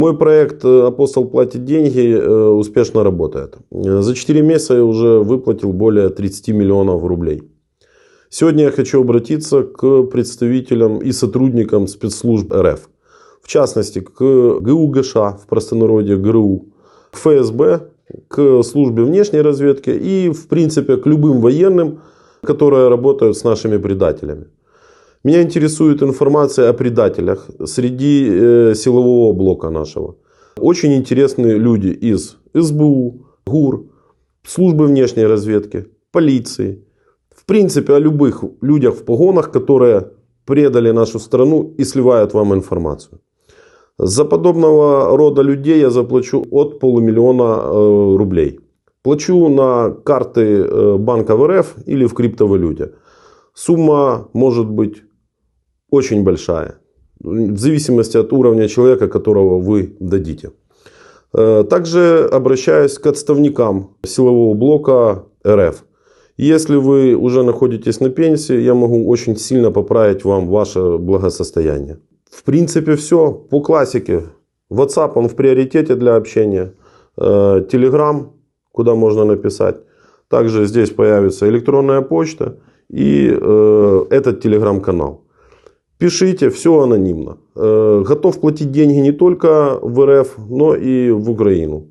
Мой проект «Апостол платит деньги» успешно работает. За 4 месяца я уже выплатил более 30 миллионов рублей. Сегодня я хочу обратиться к представителям и сотрудникам спецслужб РФ. В частности, к ГУ-ГШ, в простонародье ГРУ, к ФСБ, к службе внешней разведки и, в принципе, к любым военным, которые работают с нашими предателями. Меня интересует информация о предателях среди силового блока нашего. Очень интересные люди из СБУ, ГУР, службы внешней разведки, полиции. В принципе, о любых людях в погонах, которые предали нашу страну и сливают вам информацию. За подобного рода людей я заплачу от $500 000 рублей. Плачу на карты банков РФ или в криптовалюте. Сумма может быть очень большая, в зависимости от уровня человека, которого вы дадите. Также обращаюсь к отставникам силового блока РФ. Если вы уже находитесь на пенсии, я могу очень сильно поправить вам ваше благосостояние. В принципе, все по классике. WhatsApp, он в приоритете для общения. Telegram, куда можно написать. Также здесь появится электронная почта и этот Telegram-канал. Пишите, все анонимно. Готов платить деньги не только в РФ, но и в Украину.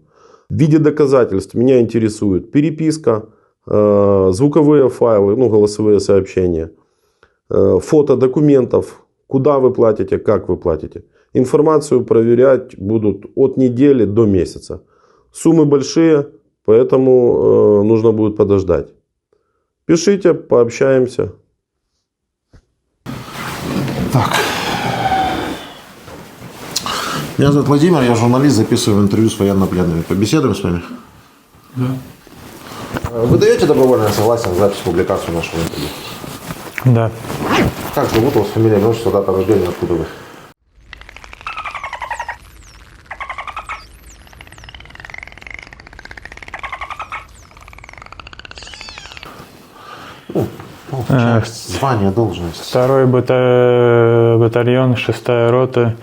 В виде доказательств меня интересует переписка, звуковые файлы, голосовые сообщения, фото документов, куда вы платите, как вы платите. Информацию проверять будут от недели до месяца. Суммы большие, поэтому нужно будет подождать. Пишите, пообщаемся. Так. Меня зовут Владимир, я журналист, записываю интервью с военнопленными. Побеседуем с вами? Да. Вы даете добровольное согласие на запись публикацию нашего интервью? Да. Как зовут вас, фамилия, отчество, дата рождения, откуда вы? Часть, звание, должность. 2-й батальон, 6-я рота,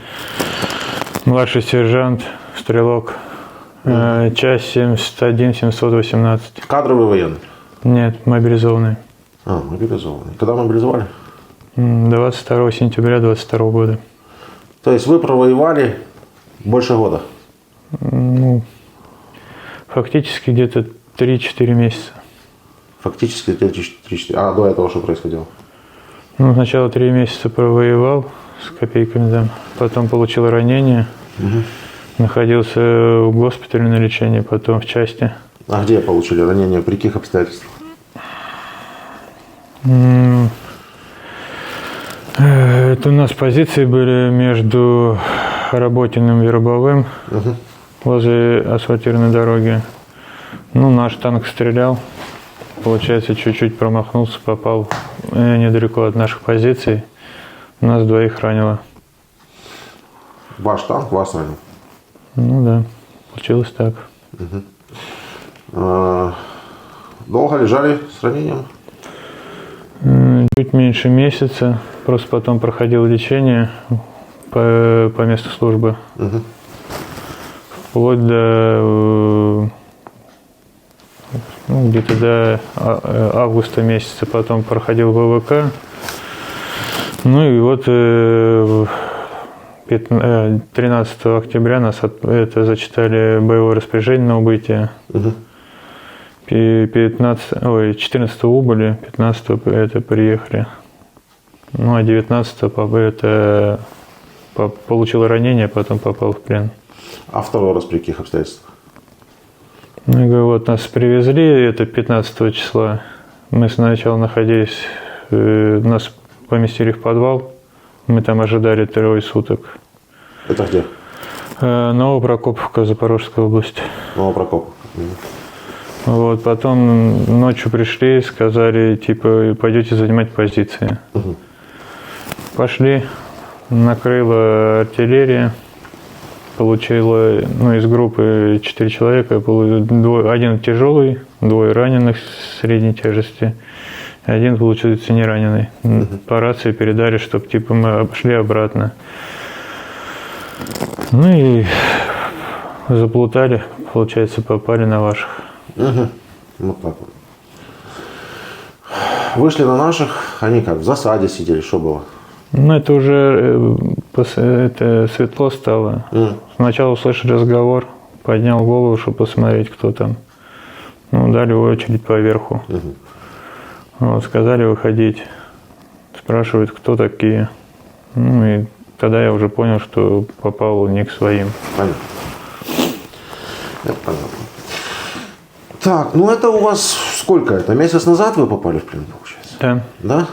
младший сержант, стрелок, часть 71-718. Кадровый военный? Нет, мобилизованный. Мобилизованный. Когда мобилизовали? 22 сентября 22 года. То есть вы провоевали больше года? Фактически где-то 3-4 месяца. Фактически 3-4. А до этого что происходило? Сначала 3 месяца провоевал с копейками, да. Потом получил ранение. Находился в госпитале на лечении, потом в части. А где получили ранение? При каких обстоятельствах? Это у нас позиции были между Работиным и Рябовым, возле асфальтированной дороги. Наш танк стрелял. Получается, чуть-чуть промахнулся, попал недалеко от наших позиций. Нас 2 ранило. Ваш танк вас ранил? Да, получилось так. Долго лежали с ранением? Чуть меньше месяца. Просто потом проходил лечение по месту службы. Вплоть до где-то до августа месяца. Потом проходил ВВК. И вот 13 октября нас зачитали боевое распоряжение на убытие. 14 убыли, 15 приехали. А 19 получил ранение, потом попал в плен. А второй раз при каких обстоятельствах? Вот нас привезли, это 15 числа. Мы сначала находились, нас поместили в подвал. Мы там ожидали 3 суток. Это где? Новопрокоповка, Запорожская область. Новопрокоповка. Вот, потом ночью пришли, сказали, пойдете занимать позиции. Пошли, накрыла артиллерия, получила, из группы 4 человека, один тяжелый, 2 раненых средней тяжести, один, получается, не раненый. По рации передали, чтобы мы шли обратно. Ну и заплутали, получается, попали на ваших. Угу. Вот так вот. Вышли на наших, они как, в засаде сидели, что было? Ну, это уже это светло стало. Сначала услышали разговор, поднял голову, чтобы посмотреть, кто там. Ну, дали очередь поверху. Вот, сказали выходить. Спрашивают, кто такие. Ну, и тогда я уже понял, что попал не к своим. Понятно. Это понятно. Так, ну это у вас сколько это? Месяц назад вы попали в плен, получается? Да. Да?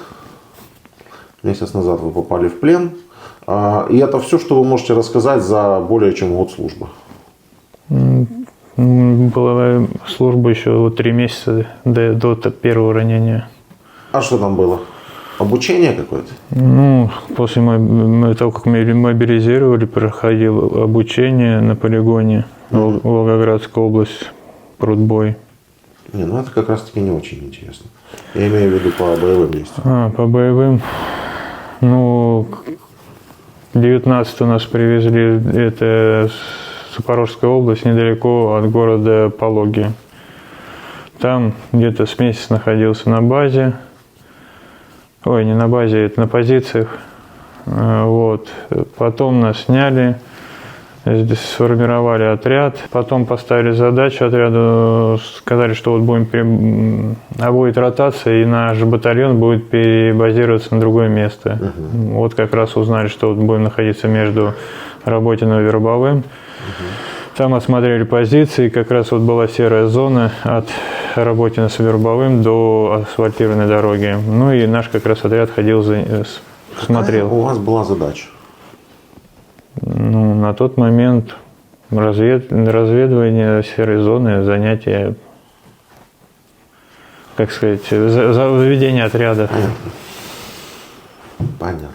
Месяц назад вы попали в плен. И это все, что вы можете рассказать за более чем год службы? Была служба еще вот 3 месяца до первого ранения. А что там было? Обучение какое-то? Ну, после того, как мы мобилизировали, проходил обучение на полигоне, Волгоградская область, Прудбой. Не, ну это как раз таки не очень интересно. Я имею в виду по боевым действиям. По боевым. Ну, 19 нас привезли, это Запорожская область, недалеко от города Пологи. Там где-то с месяц находился на базе. Ой, не на базе, это на позициях. Вот. Потом нас сняли, сформировали отряд. Потом поставили задачу отряду, сказали, что вот будет ротация, и наш батальон будет перебазироваться на другое место. Вот как раз узнали, что вот будем находиться между Работиным и Вербовым. Там осмотрели позиции, как раз вот была серая зона от Работина с Вербовым до асфальтированной дороги. Ну и наш как раз отряд ходил, смотрел. Какая у вас была задача? Ну, на тот момент разведывание серой зоны, занятие, как сказать, заведение отряда. Понятно.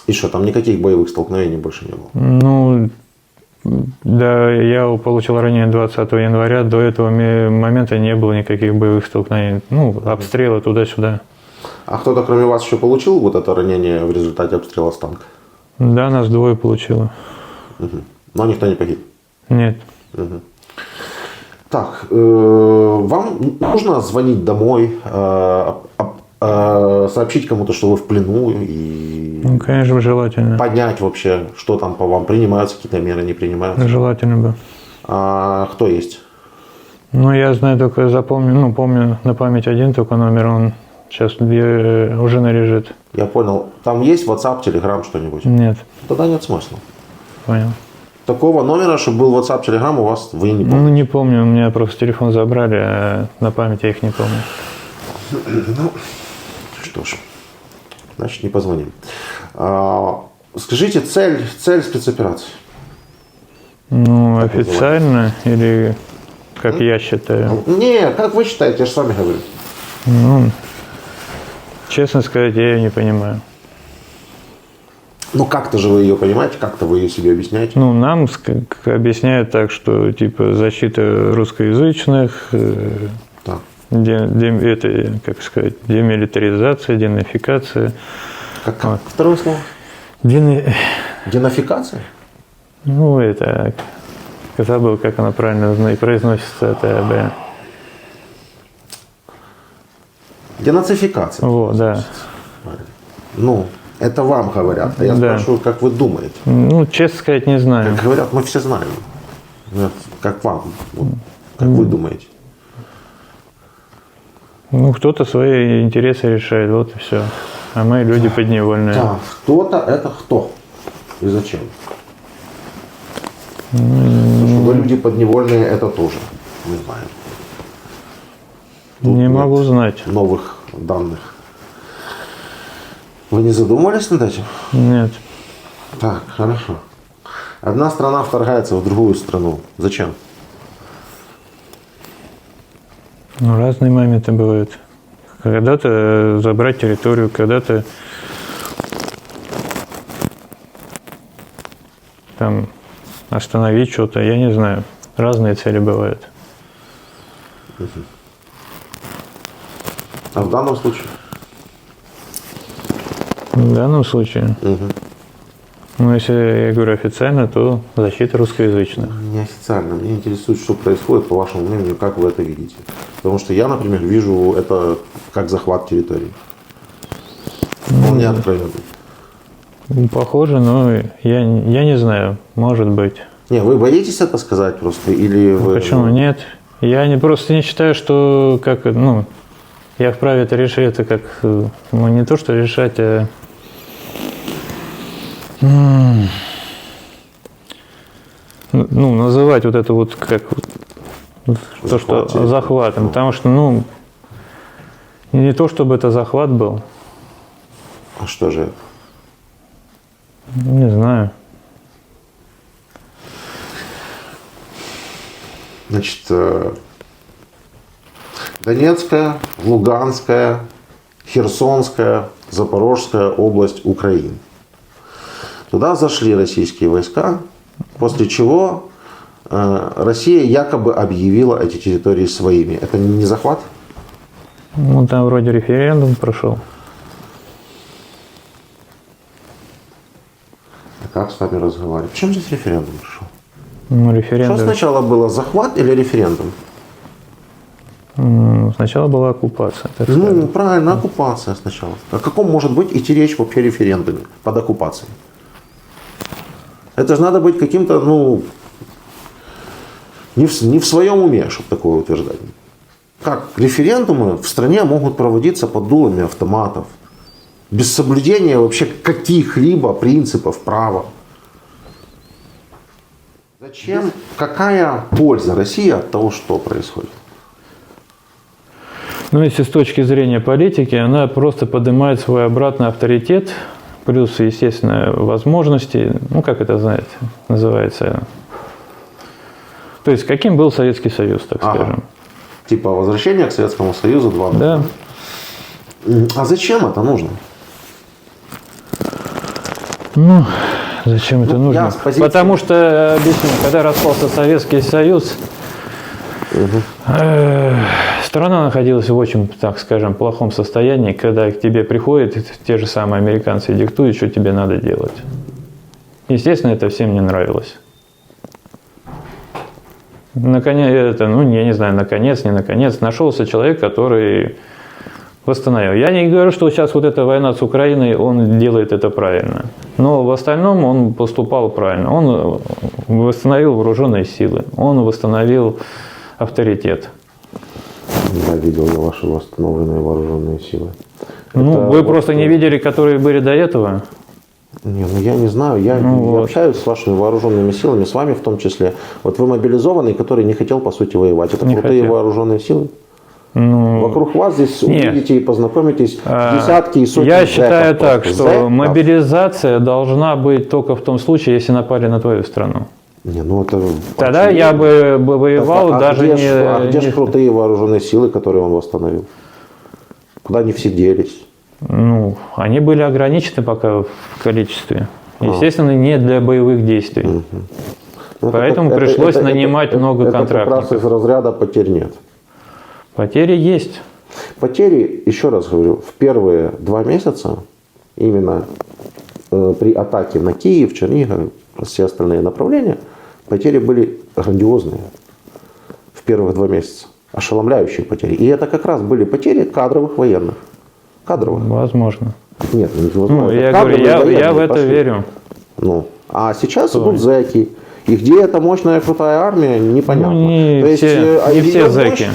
И что, там никаких боевых столкновений больше не было? Ну, да, я получил ранение 20 января. До этого момента не было никаких боевых столкновений. Ну, обстрелы туда-сюда. А кто-то кроме вас еще получил вот это ранение в результате обстрела с танка? Да, нас 2 получило. Но никто не погиб? Нет. Так, вам нужно звонить домой, сообщить кому-то, что вы в плену, и Ну, конечно, желательно. понять вообще, что там по вам, принимаются какие-то меры, не принимаются? Желательно бы. А кто есть? Ну, я знаю, только запомню, ну, помню на память один только номер, он сейчас у жены лежит. Я понял. Там есть WhatsApp, Telegram, что-нибудь? Нет. Тогда нет смысла. Понял. Такого номера, чтобы был WhatsApp, Telegram, у вас вы не помните? Ну, не помню, у меня просто телефон забрали, а на память я их не помню. Ну, что ж, значит, не позвоним. Скажите, цель спецоперации? Ну, официально или как я считаю? Не, как вы считаете, я же с вами говорю. Ну, честно сказать, я ее не понимаю. Ну, как-то же вы ее понимаете, как-то вы ее себе объясняете. Ну, нам объясняют так, что типа защита русскоязычных, Так. это, как сказать, демилитаризация, денацификация. Как второе слово? Денафикация? Ну, это, забыл, как оно правильно произносится, это, да. Денацификация. Вот, да. Ну, это вам говорят, а я Да. спрашиваю, как вы думаете. Ну, честно сказать, не знаю. Как говорят, мы все знаем. Как вам, вот, как вы думаете. Ну, кто-то свои интересы решает, вот и все. А мы люди подневольные. Так, кто-то это кто? И зачем? То, что вы люди подневольные, это тоже не знаю. Тут Не нет могу знать. новых данных. Вы не задумывались над этим? Нет. Так, хорошо. Одна страна вторгается в другую страну. Зачем? Ну, разные моменты бывают. Когда-то забрать территорию, когда-то там остановить что-то, я не знаю. Разные цели бывают. А в данном случае? В данном случае Ну, если я говорю официально, то защита русскоязычных. Неофициально. Меня интересует, что происходит, по вашему мнению, как вы это видите. Потому что я, например, вижу это как захват территории. Вполне откровенно. Похоже, но я не знаю, может быть. Не, вы боитесь это сказать просто? Или вы... Почему нет? Я просто не считаю, что я вправе это решить, это как, не то, что решать, а называть вот это вот как то, что захватом. Потому что, не то, чтобы это захват был. А что же это? Не знаю. Значит, Донецкая, Луганская, Херсонская, Запорожская область Украины. Туда зашли российские войска, после чего Россия якобы объявила эти территории своими. Это не захват? Там вроде референдум прошел. А как с вами разговаривать? Почему здесь референдум прошел? Референдум. Что сначала было, захват или референдум? Сначала была оккупация. Так скажем. Правильно, оккупация сначала. О каком может быть идти речь вообще референдуме под оккупацией? Это же надо быть каким-то, не в своем уме, чтобы такое утверждать. Как референдумы в стране могут проводиться под дулами автоматов, без соблюдения вообще каких-либо принципов права. Зачем? Какая польза России от того, что происходит? Если с точки зрения политики, она просто поднимает свой обратный авторитет, плюс, естественно, возможности, как это, знаете, называется. То есть, каким был Советский Союз, так скажем. Типа возвращение к Советскому Союзу 2. Да. А зачем это нужно? Зачем это нужно? Потому что, объясню, когда распался Советский Союз, страна находилась в очень, так скажем, плохом состоянии, когда к тебе приходят те же самые американцы и диктуют, что тебе надо делать. Естественно, это всем не нравилось. Наконец, я не знаю, наконец, не наконец, нашелся человек, который восстановил. Я не говорю, что сейчас вот эта война с Украиной, он делает это правильно. Но в остальном он поступал правильно. Он восстановил вооруженные силы, он восстановил авторитет. Да, видел я ваши восстановленные вооруженные силы. Вы просто не видели, которые были до этого? Я не знаю. Я общаюсь с вашими вооруженными силами, с вами в том числе. Вот вы мобилизованный, который не хотел, по сути, воевать. Это крутые вооруженные силы? Вокруг вас здесь увидите и познакомитесь десятки и сотни. Я считаю так, что мобилизация должна быть только в том случае, если напали на твою страну. Тогда я бы воевал даже не... А где же крутые вооруженные силы, которые он восстановил? Куда они все делись? Они были ограничены пока в количестве. Естественно, не для боевых действий. Поэтому пришлось нанимать много контрактников. Это как раз из разряда потерь нет. Потери есть. Потери, еще раз говорю, в первые 2 месяца, именно при атаке на Киев, Чернигов, все остальные направления, потери были грандиозные в первых 2 месяца. Ошеломляющие потери. И это как раз были потери кадровых военных. Кадровых. Возможно. Нет, невозможно. Я говорю, я в это верю. А сейчас идут зэки. И где эта мощная крутая армия, непонятно. Не все зэки.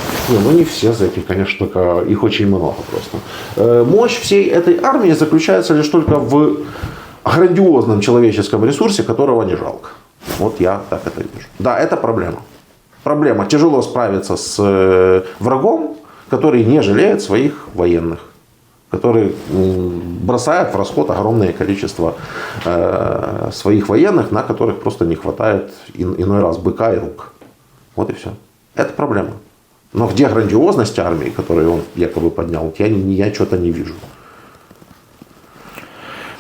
Не все зэки, конечно, только их очень много просто. Мощь всей этой армии заключается лишь только в грандиозном человеческом ресурсе, которого не жалко. Вот я так это вижу. Да, это проблема. Проблема. Тяжело справиться с врагом, который не жалеет своих военных, который бросает в расход огромное количество своих военных, на которых просто не хватает иной раз быка и рук. Вот и все. Это проблема. Но где грандиозность армии, которую он якобы поднял, я что-то не вижу.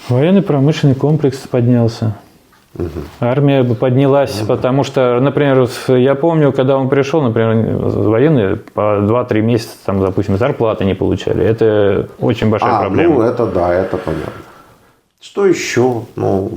Военно-промышленный комплекс поднялся. Армия поднялась, потому что, например, я помню, когда он пришел, например, военные по 2-3 месяца, допустим, зарплаты не получали. Это очень большая проблема. Это да, это понятно. Что еще? Ну,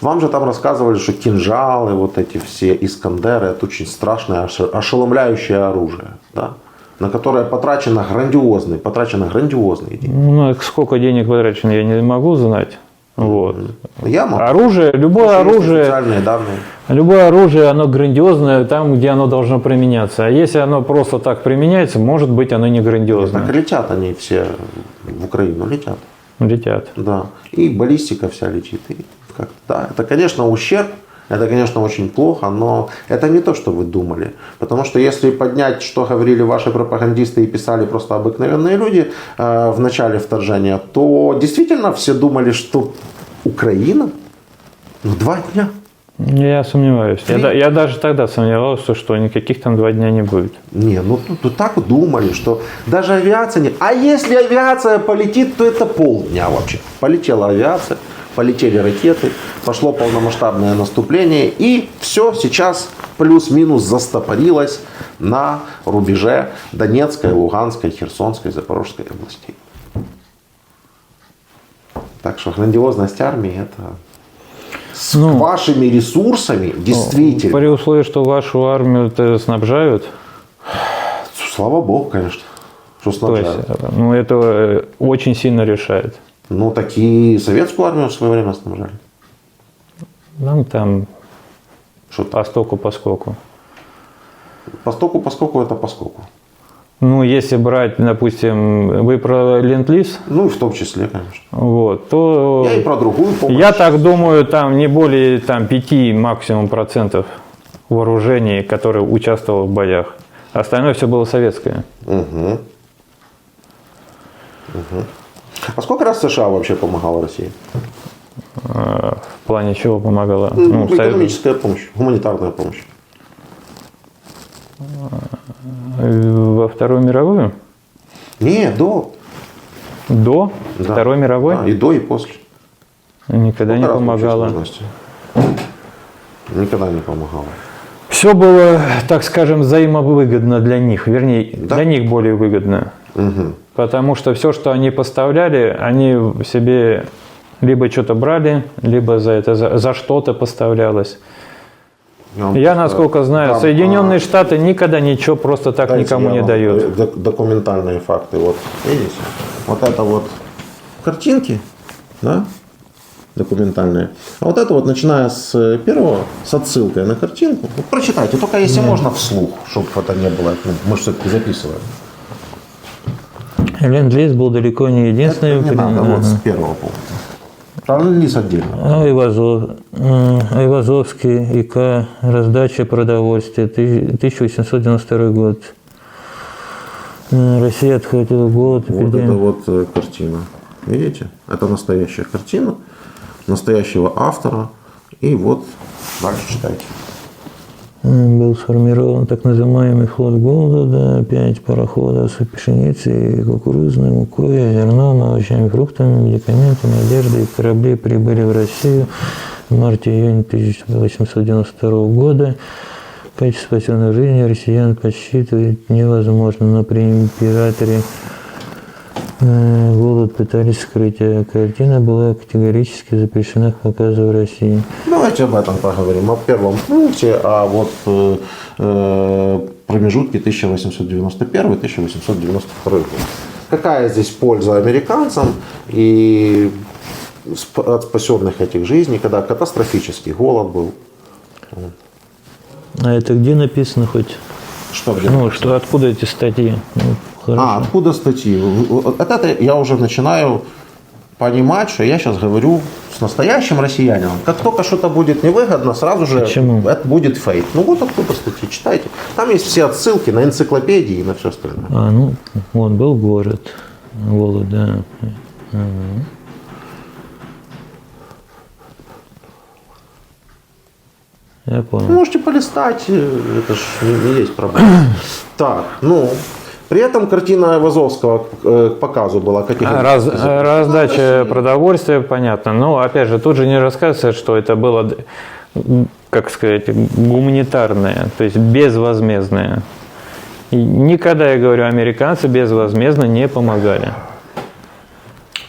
вам же там рассказывали, что кинжалы, вот эти все Искандеры, это очень страшное, ошеломляющее оружие, да? На которое потрачено грандиозные деньги. Ну, сколько денег потрачено, я не могу знать. Вот. Я могу. Оружие, любое оружие, Специальные данные. любое оружие, оно грандиозное там, где оно должно применяться. А если оно просто так применяется, может быть, оно не грандиозное. Так летят они все в Украину, летят. Летят. Да. И баллистика вся летит. И да, это, конечно, ущерб. Это, конечно, очень плохо, но это не то, что вы думали. Потому что если поднять, что говорили ваши пропагандисты и писали просто обыкновенные люди в начале вторжения, то действительно все думали, что Украина? 2 дня. Я сомневаюсь. Я даже тогда сомневался, что никаких там 2 дня не будет. Не, ну тут так думали, что даже авиация не... А если авиация полетит, то это полдня вообще. Полетела авиация, полетели ракеты, пошло полномасштабное наступление, и все сейчас плюс-минус застопорилось на рубеже Донецкой, Луганской, Херсонской, Запорожской областей. Так что грандиозность армии это с вашими ресурсами действительно. При условии, что вашу армию снабжают. Слава богу, конечно, что снабжают. То есть, это очень сильно решает. Ну, такие советскую армию в свое время снабжали. Нам там Что-то. постоку-поскоку. Поскоку это поскоку. Ну, если брать, допустим, вы про Ленд-лиз, Ну, и в том числе, конечно. вот, то Я и про другую помощь. я так думаю, там не более 5 максимум процентов вооружений, которые участвовало в боях. Остальное все было советское. Угу. А сколько раз США вообще помогала России? В плане чего помогала? Экономическая помощь, гуманитарная помощь. Во Вторую мировую? Не, до. До Да. Второй мировой? Да, и до, и после. Никогда не Сколько раз вообще помогала. сложности? Никогда не помогала. Все было, так скажем, взаимовыгодно для них. Вернее, Да. для них более выгодно. Угу. Потому что все, что они поставляли, они себе либо что-то брали, либо за что-то поставлялось. Я, насколько знаю, Соединенные Штаты никогда ничего просто так никому не дают. Документальные факты. Вот видите? Вот это вот картинки, да? Документальные. А вот это вот, начиная с первого, с отсылкой на картинку. Вот прочитайте, только если можно вслух, чтобы это не было. Мы же все-таки записываем. Ленд-лиз был далеко не единственный. Это не надо, вот с первого пункта. Ленд-лиз отдельно. Айвазовский ИК, раздача продовольствия, 1892 год. Россия отхватила голод. Вот это вот картина. Видите? Это настоящая картина настоящего автора. И вот дальше читайте. Был сформирован так называемый флот голода, 5 пароходов с пшеницей, кукурузной мукой, зерном, овощами, фруктами, медикаментами, одеждой. Корабли прибыли в Россию в марте-июне 1892 года. Качество спасенных жизней россиян подсчитывать невозможно, но при императоре голод пытались скрыть, а картина была категорически запрещена к показу в России. Давайте об этом поговорим. О первом пункте, а вот промежутке 1891-1892 год. Какая здесь польза американцам и от спасенных этих жизней, когда катастрофический голод был? А это где написано хоть? Что где? Что откуда эти статьи? Откуда статьи? Вот это я уже начинаю понимать, что я сейчас говорю с настоящим россиянином. Как только что-то будет невыгодно, сразу же это будет фейк. Ну вот откуда статьи, читайте. Там есть все отсылки на энциклопедии и на все остальное. Вот был город, голод, да. Я понял. Можете полистать, это же не есть проблема. Так, при этом картина Айвазовского к показу была категорически. Раздача продовольствия, понятно. Но, опять же, тут же не рассказывается, что это было, как сказать, гуманитарное, то есть безвозмездное. И никогда, я говорю, американцы безвозмездно не помогали.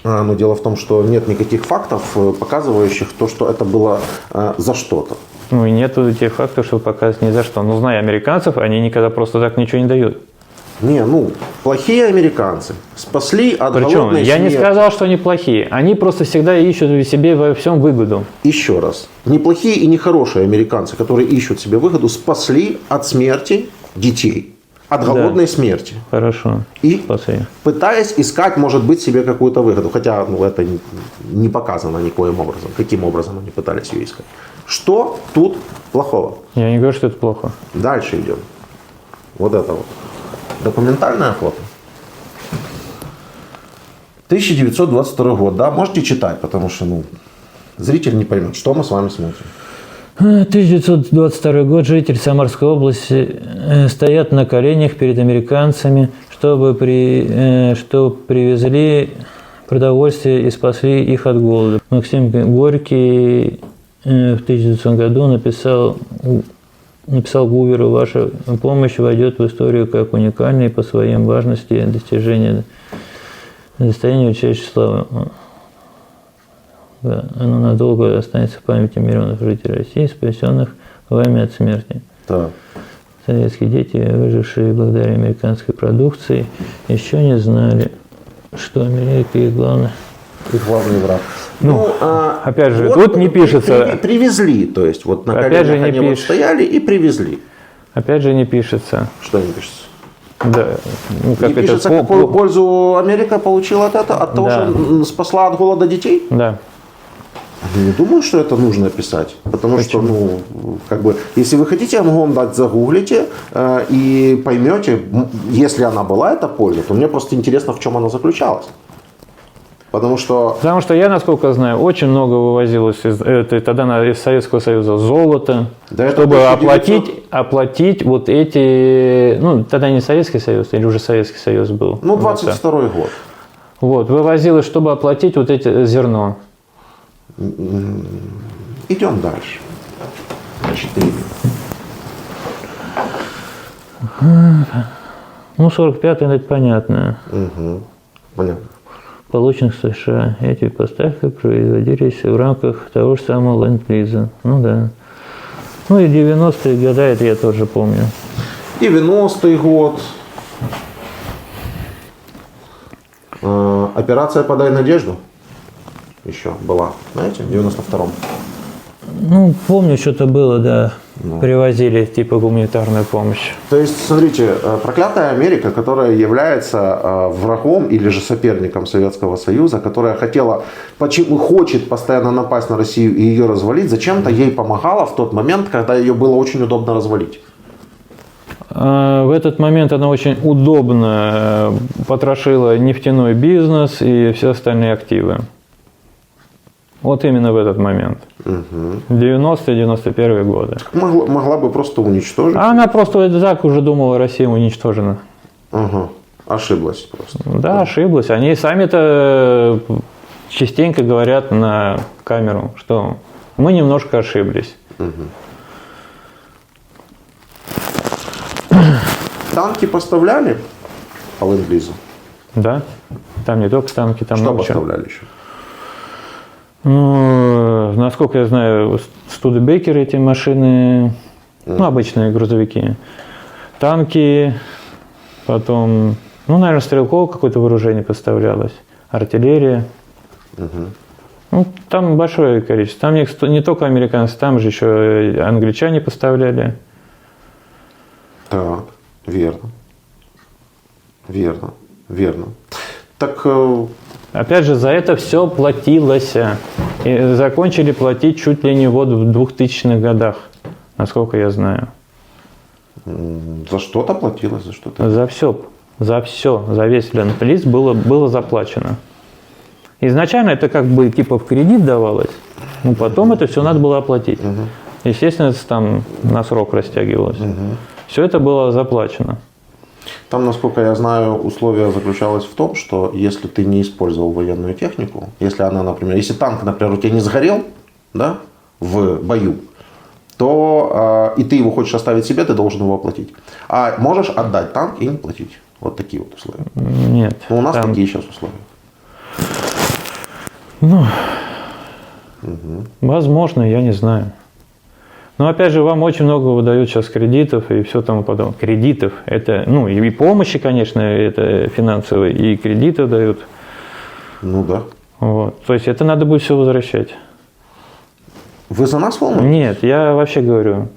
Но дело в том, что нет никаких фактов, показывающих то, что это было за что-то. Ну и нету тех фактов, что показывать ни за что. Ну, зная американцев, они никогда просто так ничего не дают. Не, ну, плохие американцы спасли от Причем, голодной я не смерти. сказал, что они плохие. Они просто всегда ищут себе во всем выгоду. Еще раз. Неплохие и нехорошие американцы, которые ищут себе выгоду, спасли от смерти детей. От голодной смерти. Хорошо. И Спасибо. пытаясь искать, может быть, себе какую-то выгоду. Хотя это не показано никоим образом. Каким образом они пытались ее искать. Что тут плохого? Я не говорю, что это плохо. Дальше идем. Вот это вот. Документальная фото. 1922 год, да? Можете читать, потому что зритель не поймет, что мы с вами смотрим. 1922 год. Жители Самарской области стоят на коленях перед американцами, чтобы привезли продовольствие и спасли их от голода. Максим Горький в 1900 году написал Гуверу: «Ваша помощь войдет в историю как уникальная по своей важности достижения человеческой славы. Оно надолго останется в памяти миллионов жителей России, спасенных вами от смерти». Так. Советские дети, выжившие благодаря американской продукции, еще не знали, что Америка их главный. Их главный враг. Опять же, вот тут не пишется. Привезли, то есть вот на Опять же коленях не они вот пишет. стояли и привезли. Опять же не пишется. Что не пишется? Да, как Не пишется, какую пользу Америка получила от этого, от того, Да. что спасла от голода детей? Да. Не думаю, что это нужно писать, потому что, если вы хотите, я могу вам дать, загуглите и поймете, если она была, эта польза, то мне просто интересно, в чем она заключалась. Потому что я, насколько знаю, очень много вывозилось из Советского Союза золота, Да, это чтобы 1900 оплатить вот эти, тогда не Советский Союз, или уже Советский Союз был. 22-й год. Вот, вывозилось, чтобы оплатить вот эти зерно. Идем дальше. 4. 45-й, это понятно. Понятно. Полученных в США. Эти поставки производились в рамках того же самого ленд-лиза. Ну да. Ну и 90-е годы, это я тоже помню. 90-й год. Операция «Подай надежду» еще была, знаете, в 92-м. Помню, что-то было, да. Привозили типа гуманитарную помощь. То есть, смотрите, проклятая Америка, которая является врагом или же соперником Советского Союза, которая хочет постоянно напасть на Россию и ее развалить, зачем-то ей помогала в тот момент, когда ее было очень удобно развалить. В этот момент она очень удобно потрошила нефтяной бизнес и все остальные активы. Вот именно в этот момент. 90-91 годы. Могла бы просто уничтожить. А она просто так уже думала, Россия уничтожена. Ага. Ошиблась просто. Да, ошиблась. Они сами-то частенько говорят на камеру, что мы немножко ошиблись. Танки поставляли по ленд-лизу? Да. Там не только танки, там Что много чего. поставляли еще? Насколько я знаю, Студебекеры, эти машины, обычные грузовики, танки, потом, наверное, стрелковое какое-то вооружение поставлялось, артиллерия. Там большое количество. Там не только американцы, там же еще англичане поставляли. Так, верно. Так... Опять же, за это все платилось. И закончили платить чуть ли не в 2000-х годах, насколько я знаю. За что-то платилось, за что-то? За весь ленд-лиз было заплачено. Изначально это как бы типа в кредит давалось, но потом это все надо было оплатить. Естественно, это там на срок растягивалось. Все это было заплачено. Там, насколько я знаю, условие заключалось в том, что если ты не использовал военную технику, если танк, например, у тебя не сгорел, да, в бою, то и ты его хочешь оставить себе, ты должен его оплатить. А можешь отдать танк и не платить. Вот такие вот условия. Нет. У нас такие сейчас условия. Ну, возможно, я не знаю. Но опять же, вам очень много выдают сейчас кредитов и все тому подобное. Кредитов, это, ну, и помощи, конечно, это финансовые, и кредиты дают. Ну да. Вот. То есть это надо будет все возвращать. Вы за нас волнуетесь? Нет, я вообще говорю,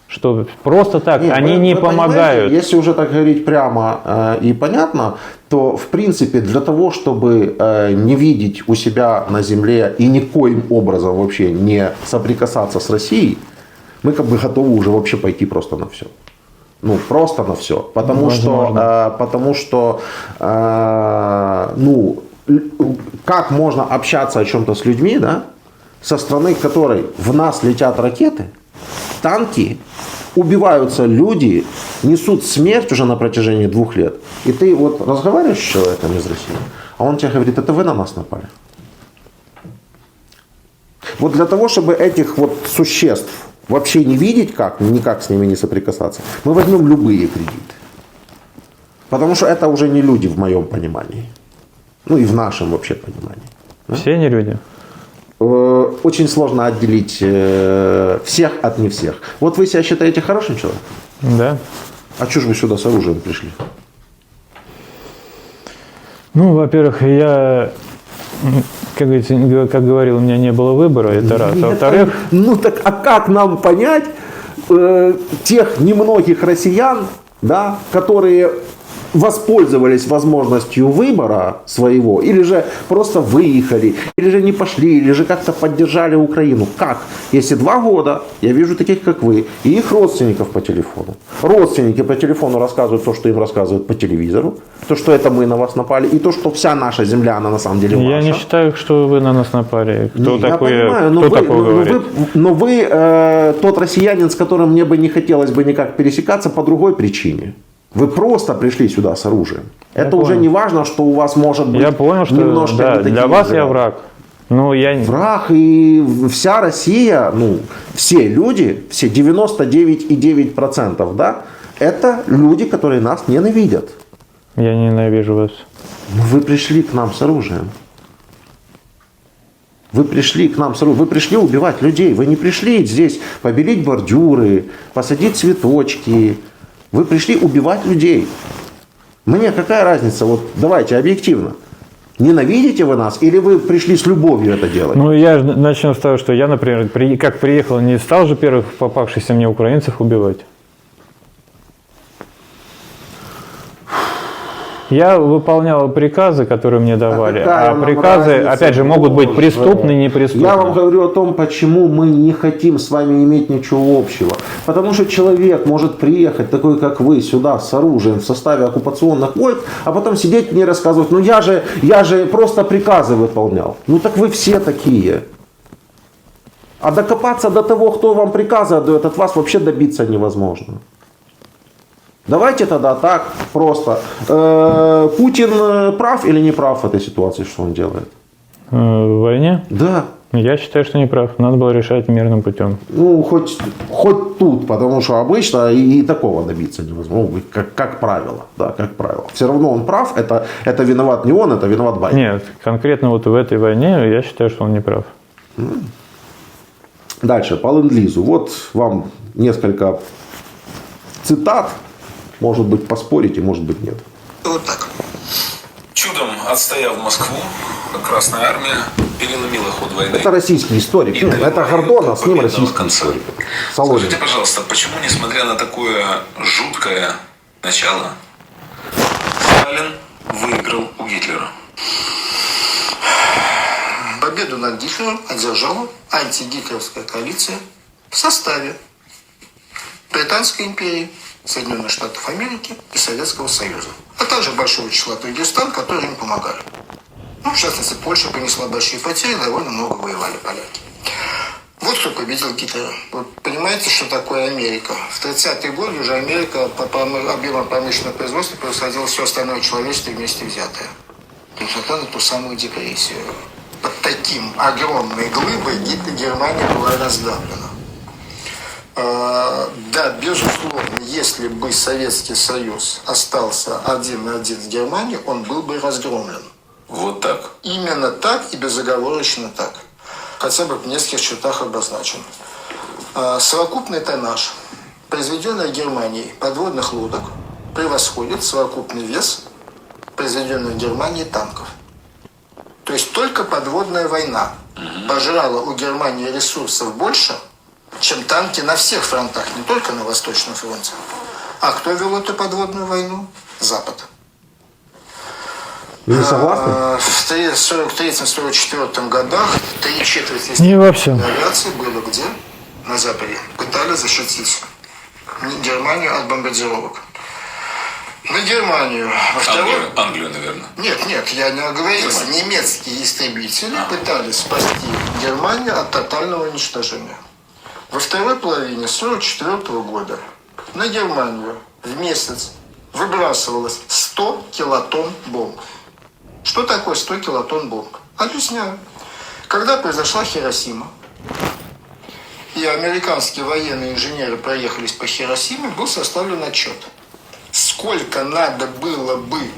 что просто так, Нет, они вы не понимаете, помогают. Если уже так говорить прямо и понятно, то в принципе для того, чтобы не видеть у себя на земле и никоим образом вообще не соприкасаться с Россией, мы как бы готовы уже вообще пойти просто на все. Ну, просто на все. Потому что, ну, как можно общаться о чем-то с людьми, да, со страны которой в нас летят ракеты, танки, убиваются люди, несут смерть уже на протяжении 2 лет. И ты вот разговариваешь с человеком из России, а он тебе говорит, это вы на нас напали. Вот для того, чтобы этих вот существ вообще не видеть, никак с ними не соприкасаться, мы возьмем любые кредиты. Потому что это уже не люди в моем понимании. Ну и в нашем вообще понимании. Все не люди. Очень сложно отделить всех от не всех. Вот вы себя считаете хорошим человеком? Да. А что же вы сюда с оружием пришли? Ну, во-первых, я, как говорил, у меня не было выбора, это раз. А во-вторых... Ну так, а как нам понять тех немногих россиян, да, которые воспользовались возможностью выбора своего, или же просто выехали, или же не пошли, или же как-то поддержали Украину? Как? Если 2 года я вижу таких, как вы, и их родственников по телефону. Родственники по телефону рассказывают то, что им рассказывают по телевизору, то, что это мы на вас напали, и то, что вся наша земля, она на самом деле ваша. Я не считаю, что вы на нас напали. Кто такой, я понимаю, кто такое говорит? Но вы тот россиянин, с которым мне бы не хотелось бы никак пересекаться по другой причине. Вы просто пришли сюда с оружием. Это уже не важно, что у вас может быть. Я понял, что немножко да, для вас я враг. Но я... Враг и вся Россия, ну, все люди, все 99,9%, да, это люди, которые нас ненавидят. Я ненавижу вас. Но вы пришли к нам с оружием. Вы пришли к нам с оружием. Вы пришли убивать людей. Вы не пришли здесь побелить бордюры, посадить цветочки. Вы пришли убивать людей. Мне какая разница? Вот давайте объективно. Ненавидите вы нас или вы пришли с любовью это делать? Ну, я начну с того, что я, например, как приехал, не стал же первых попавшихся мне украинцев убивать. Я выполнял приказы, которые мне давали, а приказы, опять же, могут быть преступны, неприступны. Я вам говорю о том, почему мы не хотим с вами иметь ничего общего. Потому что человек может приехать, такой как вы, сюда с оружием в составе оккупационных войск, а потом сидеть мне рассказывать, ну я же просто приказы выполнял. Ну так вы все такие. А докопаться до того, кто вам приказы отдает, от вас вообще добиться невозможно. Давайте тогда так просто. Путин прав или не прав в этой ситуации, что он делает? В войне? Да. Я считаю, что не прав. Надо было решать мирным путем. Ну, хоть тут, потому что обычно и такого добиться невозможно, как правило. Да, как правило. Все равно он прав, это виноват не он, это виноват Байден. Нет, конкретно вот в этой войне я считаю, что он не прав. Дальше, по ленд-лизу. Вот вам несколько цитат. Может быть, поспорите, может быть, нет. Вот так. Чудом отстояв Москву, Красная Армия переломила ход войны. Это российский историк. Ну, это Гордон, а с ним российский историк. Солодин. Скажите, пожалуйста, почему, несмотря на такое жуткое начало, Сталин выиграл у Гитлера? Победу над Гитлером одержала антигитлеровская коалиция в составе Британской империи, Соединенных Штатов Америки и Советского Союза, а также большого числа других стран, которые им помогали. Ну, в частности, Польша понесла большие потери, довольно много воевали поляки. Вот кто победил Гитлера. Вот понимаете, что такое Америка? В 30-е годы уже Америка по объемам промышленного производства превосходила все остальное человечество вместе взятое. Несмотря на ту самую депрессию. Под таким огромной глыбой Германия была раздавлена. Да, безусловно, если бы Советский Союз остался один на один с Германией, он был бы разгромлен. Вот так. Именно так и безоговорочно так. Хотя бы в нескольких чертах обозначен. Совокупный тоннаж, произведенный Германией подводных лодок, превосходит совокупный вес произведенных в Германии танков. То есть только подводная война пожрала у Германии ресурсов больше, чем танки на всех фронтах, не только на Восточном фронте. А кто вел эту подводную войну? Запад. Вы не согласны? В 1943-1944 годах 3/4 Не во всем. авиации было где? На Западе. Пытались защитить Германию от бомбардировок. На Германию. Во второй... Англию, наверное. Нет, я не оговорился. Немецкие истребители пытались спасти Германию от тотального уничтожения. Во второй половине 1944 года на Германию в месяц выбрасывалось 100 килотонн бомб. Что такое 100 килотонн бомб? Объясняю. Когда произошла Хиросима, и американские военные инженеры проехались по Хиросиме, был составлен отчет. Сколько надо было бы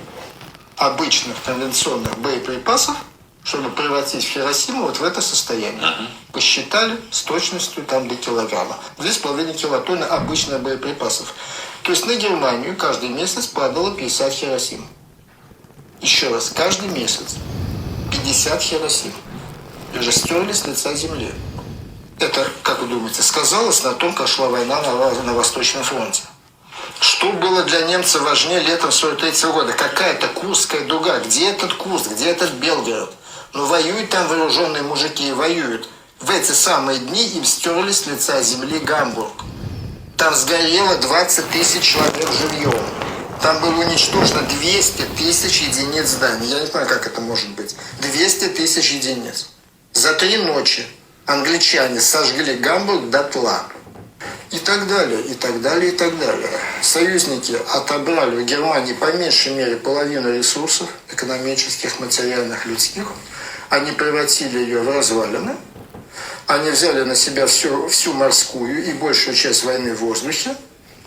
обычных конвенционных боеприпасов, чтобы превратить Хиросиму вот в это состояние. Посчитали с точностью там до килограмма. 2,5 килотонны обычных боеприпасов. То есть на Германию каждый месяц падало 50 Хиросим. Еще раз, каждый месяц 50 Хиросим. И же стерли с лица земли. Это, как вы думаете, сказалось на том, как шла война на Восточном фронте? Что было для немцев важнее летом 1943 года? Какая-то Курская дуга. Где этот Курск? Где этот Белгород? Ну, воюют там вооруженные мужики и воюют. В эти самые дни им стерли с лица земли Гамбург. Там сгорело 20 тысяч человек живьем. Там было уничтожено 200 тысяч единиц зданий. Я не знаю, как это может быть. 200 тысяч единиц. За 3 ночи англичане сожгли Гамбург дотла. И так далее, и так далее, и так далее. Союзники отобрали у Германии по меньшей мере половину ресурсов экономических, материальных, людских. Они превратили ее в развалины. Они взяли на себя всю морскую и большую часть войны в воздухе.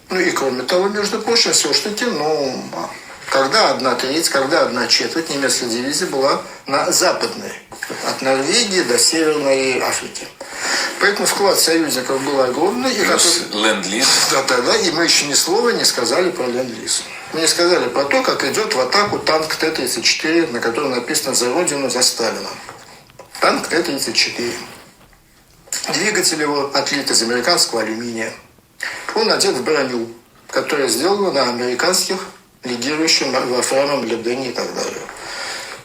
Ну и кроме того, между прочим, все-таки, когда 1/3, когда 1/4 немецкой дивизии была на западной, от Норвегии до Северной Африки. Поэтому вклад союзников был огромный. Плюс ленд-лиз. Да, и мы еще ни слова не сказали про ленд-лиз. Мы не сказали про то, как идет в атаку танк Т-34, на котором написано «За Родину, за Сталина». Танк Т-34. Двигатель его отлит из американского алюминия. Он одет в броню, которая сделана на американских легирующих вольфрамом, лебдене и так далее.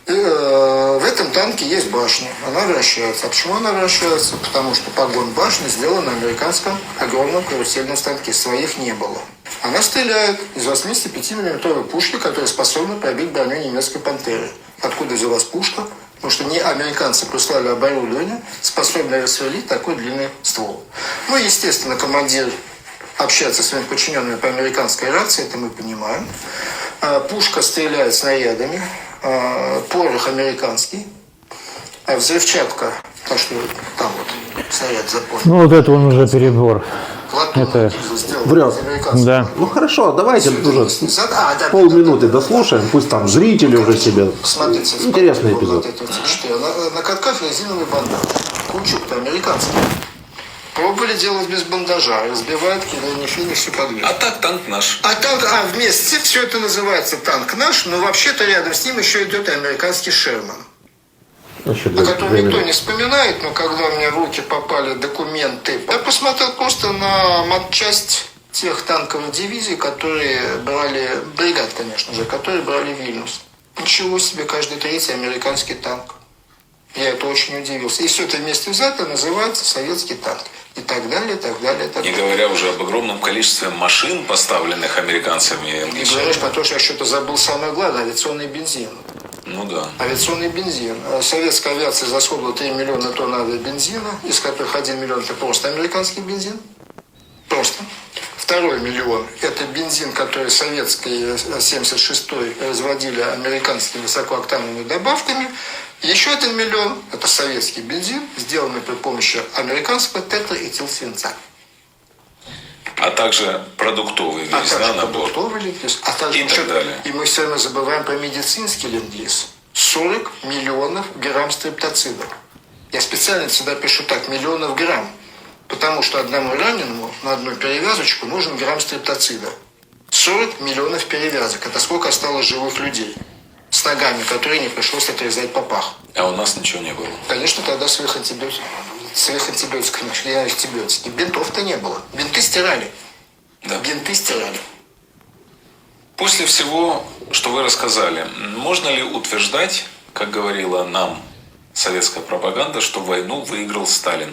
И, в этом танке есть башня. Она вращается. А почему она вращается? Потому что погон башни сделан на американском огромном карусельном станке. Своих не было. Она стреляет из 85-мм пушки, которая способна пробить броню немецкой «Пантеры». Откуда взялась пушка? Потому что не американцы прислали оборудование, способное расстрелить такой длинный ствол. Ну, естественно, командир общается с своими подчиненными по американской рации, это мы понимаем. Пушка стреляет снарядами, порох американский, взрывчатка, то, что там вот снаряд запомнил. Ну вот это он уже перебор. Это врет. Да. Ну хорошо, давайте уже полминуты дослушаем, пусть там зрители уже себе. Смотрите, интересный эпизод. На катках резиновый бандаж. Каучук-то американский. Пробовали делать без бандажа, разбивают, кидали финиш и подвес. А так танк наш. Вместе все это называется танк наш, но вообще-то рядом с ним еще идет и американский Шерман. О котором никто не вспоминает, но когда у меня в руки попали документы, я посмотрел просто на матчасть тех танковых дивизий, которые брали, бригад, конечно же, которые брали Вильнюс. Ничего себе, каждый третий американский танк. Я это очень удивился. И все это вместе взято называется советский танк. И так далее, и так далее, и так далее. Не говоря уже об огромном количестве машин, поставленных американцами и Не говоришь про то, что я что-то забыл самое главное, авиационный бензин. Ну да. Авиационный бензин. Советская авиация расходовала 3 миллиона тонн авиабензина, из которых 1 миллион это просто американский бензин. Просто. 2 миллион – это бензин, который советские 76-й производили американскими высокооктановыми добавками. Еще 1 миллион – это советский бензин, сделанный при помощи американского тетраэтилсвинца. А также продуктовый весь, набор. Продуктовый ленд-лиз. И так далее. И мы все время забываем про медицинский ленд-лиз. 40 миллионов грамм стрептоцидов. Я специально сюда пишу так, миллионов грамм. Потому что одному раненому на одну перевязочку нужен грамм стрептоцида. 40 миллионов перевязок. Это сколько осталось живых людей. С ногами, которые не пришлось отрезать попах. А у нас ничего не было. Конечно, тогда сверхантибиотики нашли антибиотики. Бинтов-то не было. Бинты стирали. Да. Бинты стирали. После всего, что вы рассказали, можно ли утверждать, как говорила нам советская пропаганда, что войну выиграл Сталин?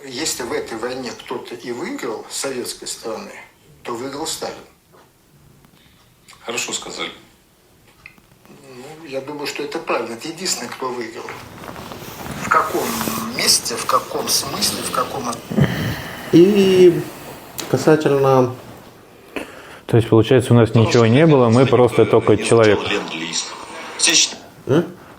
Если в этой войне кто-то и выиграл с советской стороны, то выиграл Сталин. Хорошо сказали. Ну, я думаю, что это правильно. Это единственный, кто выиграл. В каком месте, в каком смысле, в каком... И касательно... То есть, получается, у нас ничего не было, мы просто только человек.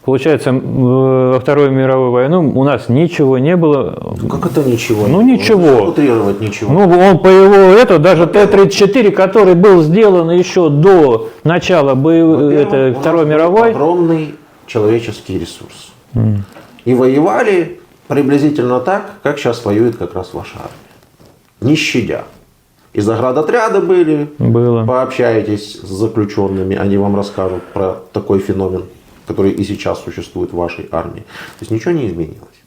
Получается, во Вторую мировую войну у нас ничего не было. Как это ничего? Ну, ничего. Утрировать ничего. Ну, он по его, даже Т-34, который был сделан еще до начала Второй мировой. Огромный человеческий ресурс. И воевали приблизительно так, как сейчас воюет как раз ваша армия. Не щадя. И заградотряды были. Было. Пообщаетесь с заключенными, они вам расскажут про такой феномен, который и сейчас существует в вашей армии. То есть ничего не изменилось.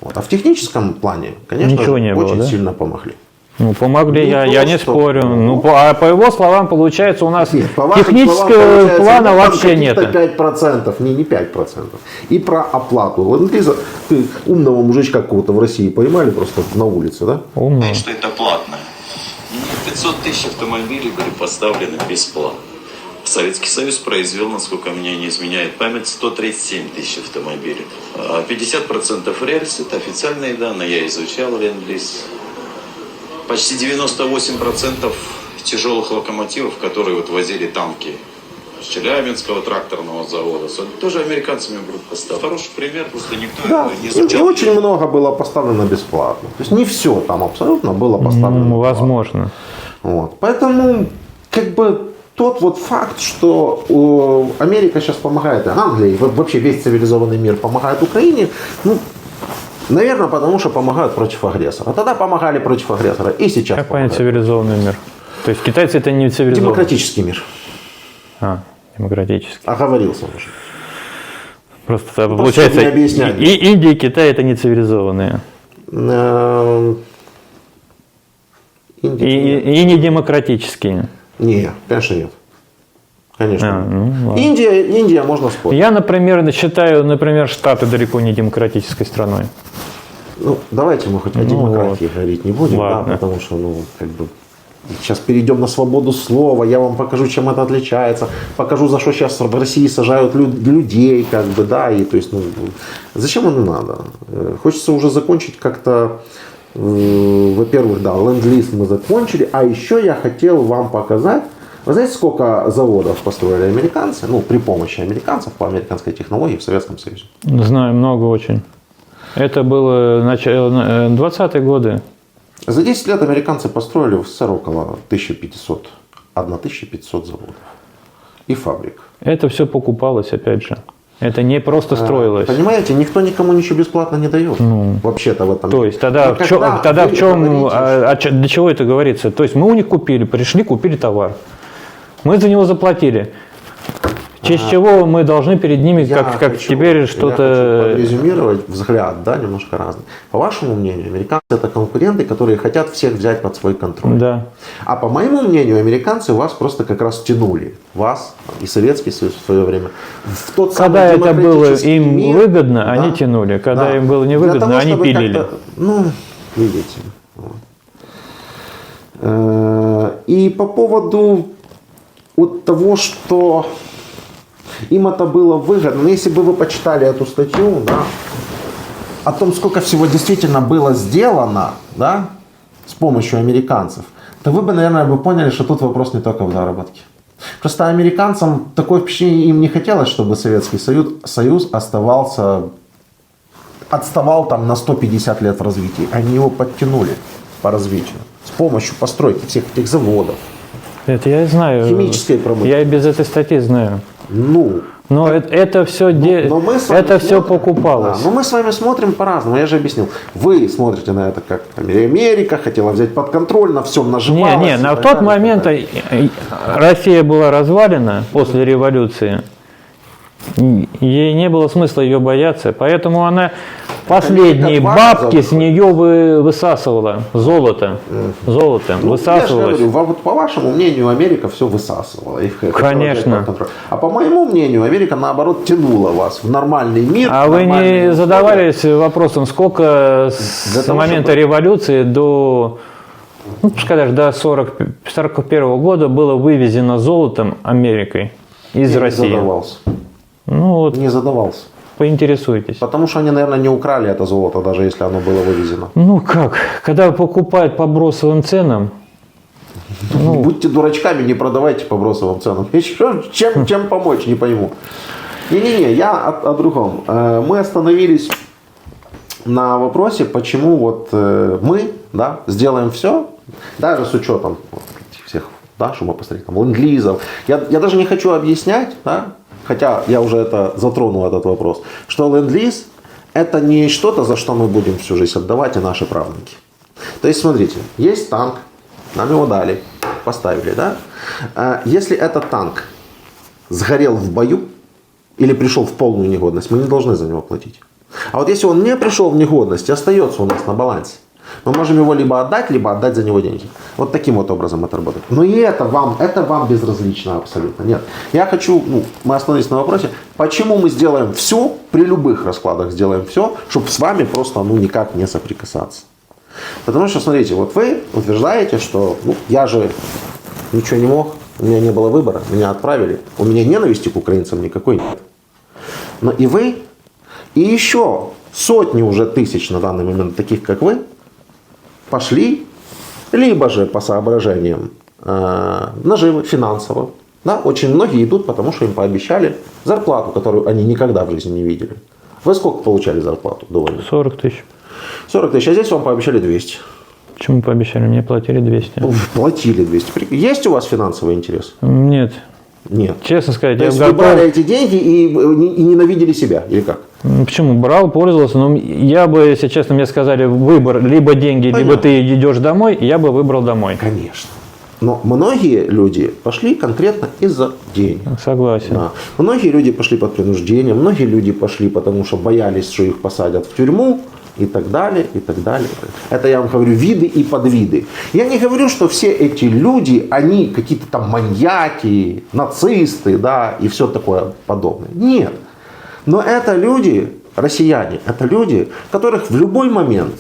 Вот. А в техническом плане, конечно, очень сильно помогли. Ну, помогли, я не спорю. А по его словам, получается, у нас технического плана вообще нет. 5%, не 5%. И про оплату. Ты умного мужичка какого-то в России поймали просто на улице, да? Умного. Что это платно. 500 тысяч автомобилей были поставлены бесплатно. Советский Союз произвел, насколько меня не изменяет память, 137 тысяч автомобилей. 50% рельс, это официальные данные, я изучал ленд-лиз. Почти 98% тяжелых локомотивов, которые вот возили танки с Челябинского тракторного завода, тоже американцами будут поставлены. Хороший пример, просто никто да, не изучал. И очень много было поставлено бесплатно. То есть не все там абсолютно было поставлено бесплатно. Возможно. Вот. Поэтому как бы тот вот факт, что Америка сейчас помогает, Англия, вообще весь цивилизованный мир помогает Украине, ну, наверное, потому что помогают против агрессора. Тогда помогали против агрессора и сейчас как понять цивилизованный мир? То есть китайцы это не цивилизованный? Демократический мир. Демократический. Оговорился уже. Просто получается, и Индия, и Китай это не цивилизованные. И не демократические. Нет, конечно нет. Конечно. Индия можно спорить. Я, например, считаю, Штаты далеко не демократической страной. Ну, давайте мы хоть о демократии говорить не будем, да, потому что, сейчас перейдем на свободу слова, я вам покажу, чем это отличается, покажу, за что сейчас в России сажают людей, и то есть, зачем оно надо? Хочется уже закончить как-то, во-первых, ленд-лиз мы закончили, а еще я хотел вам показать. Вы знаете, сколько заводов построили американцы, при помощи американцев по американской технологии в Советском Союзе? Знаю, много очень. Это было начало 20-е годы. За 10 лет американцы построили в СССР около 1500 заводов и фабрик. Это все покупалось, опять же. Это не просто строилось. Понимаете, никто никому ничего бесплатно не дает. Вообще-то в этом. То есть тогда в чем, для чего это говорится? То есть мы у них купили товар. Мы за него заплатили. В честь чего мы должны перед ними, как теперь что-то... Я хочу резюмировать взгляд, немножко разный. По вашему мнению, американцы это конкуренты, которые хотят всех взять под свой контроль. Да. А по моему мнению, американцы вас просто как раз тянули. Вас и Советский Союз в свое время. В тот когда это было им мир, выгодно, они тянули. Когда им было невыгодно, того, они пилили. Видите. И по поводу того, что им это было выгодно. Но если бы вы почитали эту статью, о том, сколько всего действительно было сделано, с помощью американцев, то вы бы, наверное, поняли, что тут вопрос не только в заработке. Просто американцам такое впечатление им не хотелось, чтобы Советский Союз отставал там на 150 лет в развитии. Они его подтянули по развитию с помощью постройки всех этих заводов, Это я знаю. химической промышленности. Я и без этой статьи знаю. Ну, Но это все, но мы с вами это все смотрим- покупалось. Да, но мы с вами смотрим по-разному. Я же объяснил. Вы смотрите на это как Америка хотела взять под контроль, на всем нажималась. Не, и на так тот далее, момент и так далее. Россия была развалена после революции. Ей не было смысла ее бояться, поэтому она последние Это важно, бабки с нее высасывала. Золото. Золото Ну, я же высасывалось. говорю, вот по вашему мнению, Америка все высасывала. Их хотела Конечно. взять под контроль. А по моему мнению, Америка наоборот тянула вас в нормальный мир. А в вы нормальные не условия. задавались вопросом, сколько Для с того, момента чтобы- революции до, ну, пускай даже до 41 года было вывезено золотом Америкой из Я России? Не задавался. Ну вот, Не задавался. поинтересуйтесь. Потому что они, наверное, не украли это золото, даже если оно было вывезено. Ну как, когда покупают по бросовым ценам, ну, Будьте дурачками, не продавайте по бросовым ценам. Еще чем помочь, не пойму. Не-не-не, я о другом. Мы остановились на вопросе, почему вот мы, да, сделаем все, даже с учетом вот этих всех, да, что мы посмотрели, там, ленд-лизов. Я даже не хочу объяснять, да, хотя я уже затронул этот вопрос, что ленд-лиз это не что-то, за что мы будем всю жизнь отдавать, и наши правнуки. То есть, смотрите, есть танк, нам его дали, поставили, да? Если этот танк сгорел в бою или пришел в полную негодность, мы не должны за него платить. А вот если он не пришел в негодность и остается у нас на балансе, мы можем его либо отдать за него деньги. Вот таким вот образом это работает. Но и это вам безразлично абсолютно. Нет. Я хочу, мы остановились на вопросе, почему мы сделаем все, при любых раскладах сделаем все, чтобы с вами просто никак не соприкасаться. Потому что, смотрите, вот вы утверждаете, что я же ничего не мог, у меня не было выбора, меня отправили, у меня ненависти к украинцам никакой нет. Но и вы, и еще сотни уже тысяч на данный момент таких, как вы, пошли, либо же по соображениям наживы, финансово. Да, очень многие идут, потому что им пообещали зарплату, которую они никогда в жизни не видели. Вы сколько получали зарплату до войны? 40 тысяч. 40 тысяч, а здесь вам пообещали 200. Почему пообещали? Мне платили 200. Платили 200. Есть у вас финансовый интерес? Нет. Нет. Честно сказать, То я есть вы готов... брали эти деньги и ненавидели себя, или как? Почему? Брал, пользовался, но я бы, если честно, мне сказали выбор, либо деньги, либо Понятно. ты идешь домой, я бы выбрал домой. Конечно. Но многие люди пошли конкретно из-за денег. Согласен. Да. Многие люди пошли под принуждением, многие люди пошли, потому что боялись, что их посадят в тюрьму и так далее, и так далее. Это я вам говорю виды и подвиды. Я не говорю, что все эти люди, они какие-то там маньяки, нацисты, да, и все такое подобное. Нет. Но это люди, россияне, это люди, которых в любой момент,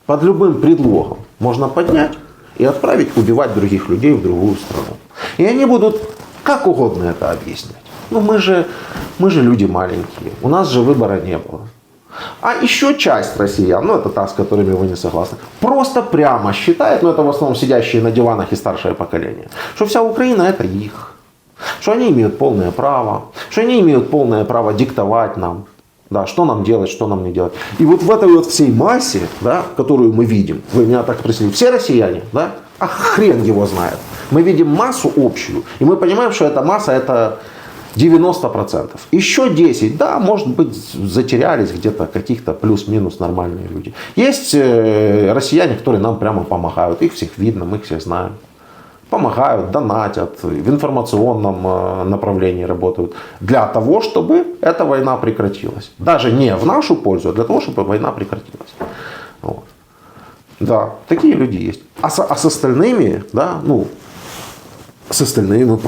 под любым предлогом можно поднять и отправить убивать других людей в другую страну. И они будут как угодно это объяснять. Мы же люди маленькие, у нас же выбора не было. А еще часть россиян, это та, с которыми вы не согласны, просто прямо считает, это в основном сидящие на диванах и старшее поколение, что вся Украина это их. Что они имеют полное право, что они имеют полное право диктовать нам, да, что нам делать, что нам не делать. И вот в этой вот всей массе, да, которую мы видим, вы меня так спросили, все россияне, да, а хрен его знает. Мы видим массу общую, и мы понимаем, что эта масса это 90%. Еще 10%, да, может быть, затерялись где-то каких-то плюс-минус нормальные люди. Есть россияне, которые нам прямо помогают, их всех видно, мы их всех знаем. Помогают, донатят, в информационном направлении работают. Для того, чтобы эта война прекратилась. Даже не в нашу пользу, а для того, чтобы война прекратилась. Вот. Да, такие люди есть. А с остальными, да, с остальными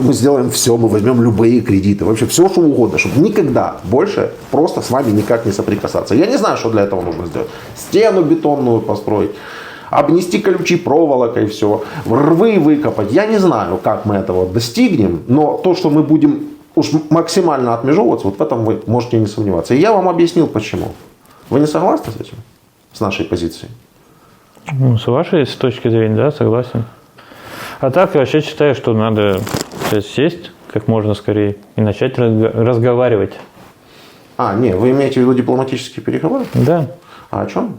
мы сделаем все, мы возьмем любые кредиты, вообще все, что угодно, чтобы никогда больше просто с вами никак не соприкасаться. Я не знаю, что для этого нужно сделать. Стену бетонную построить, обнести колючей проволокой все, рвы выкопать. Я не знаю, как мы этого достигнем, но то, что мы будем уж максимально отмежевываться, вот в этом вы можете не сомневаться. И я вам объяснил, почему. Вы не согласны с этим? С нашей позицией? С вашей точки зрения, да, согласен. А так я вообще считаю, что надо сесть как можно скорее и начать разговаривать. Вы имеете в виду дипломатические переговоры? Да. А о чем?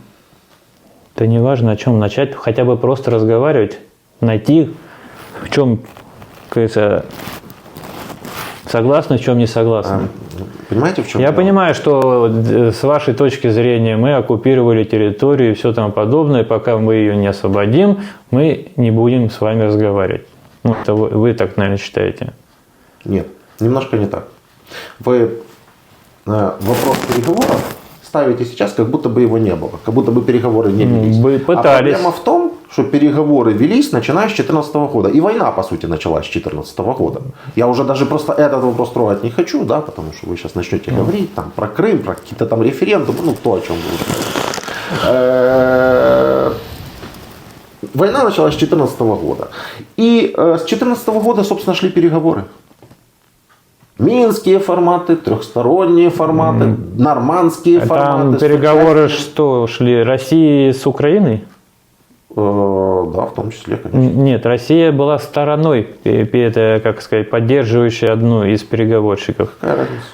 Да не важно, о чем начать, хотя бы просто разговаривать, найти в чем, кажется, согласны, в чем не согласны. Понимаете, в чем Я дело? понимаю, что с вашей точки зрения мы оккупировали территорию и все тому подобное, пока мы ее не освободим, мы не будем с вами разговаривать. Ну, это вы так, наверное, считаете. Нет, немножко не так. Вы вопрос переговоров ставите сейчас, как будто бы его не было, как будто бы переговоры не велись. Вы пытались. А проблема в том, что переговоры велись, начиная с 2014 года. И война, по сути, началась с 2014 года. Я уже даже просто этот вопрос трогать не хочу, да, потому что вы сейчас начнете говорить там, про Крым, про какие-то там референдумы, ну, то, о чем вы. Война началась с 2014 года. И с 2014 года, собственно, шли переговоры. Минские форматы, трехсторонние форматы, нормандские форматы. Там переговоры что шли? России с Украиной? Да, в том числе, конечно. Нет, Россия была стороной, это, как сказать, поддерживающей одну из переговорщиков. Какая разница?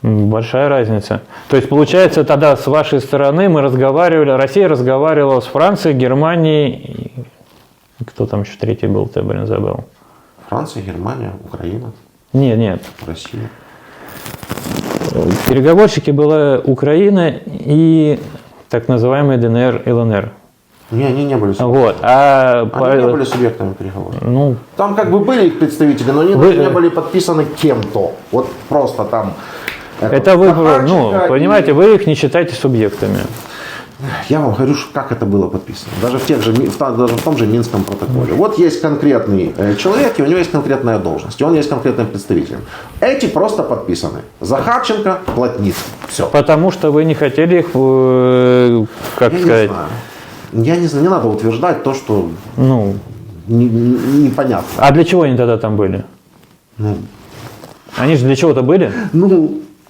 Большая разница. То есть, получается, тогда с вашей стороны мы разговаривали, Россия разговаривала с Францией, Германией, кто там еще третий был, ты, блин, забыл. Франция, Германия, Украина, Нет. Россия. Переговорщики была Украина и так называемые ДНР и ЛНР. Не, они не были субъектами. Вот. Они не были субъектами переговоров. Ну, Там как бы были их представители, но они не были подписаны кем-то. Вот просто там. это вы, ну, Захарченко понимаете, вы их не считаете субъектами. Я вам говорю, как это было подписано. Даже в том же Минском протоколе. Вот есть конкретный человек, и у него есть конкретная должность, и он есть конкретным представителем. Эти просто подписаны. Захарченко, Плотницкий. Все. Потому что вы не хотели их, как Я не сказать, знаю. Я не знаю, не надо утверждать то, что ну, непонятно. а для чего они тогда там были? Ну, Они же для чего-то были?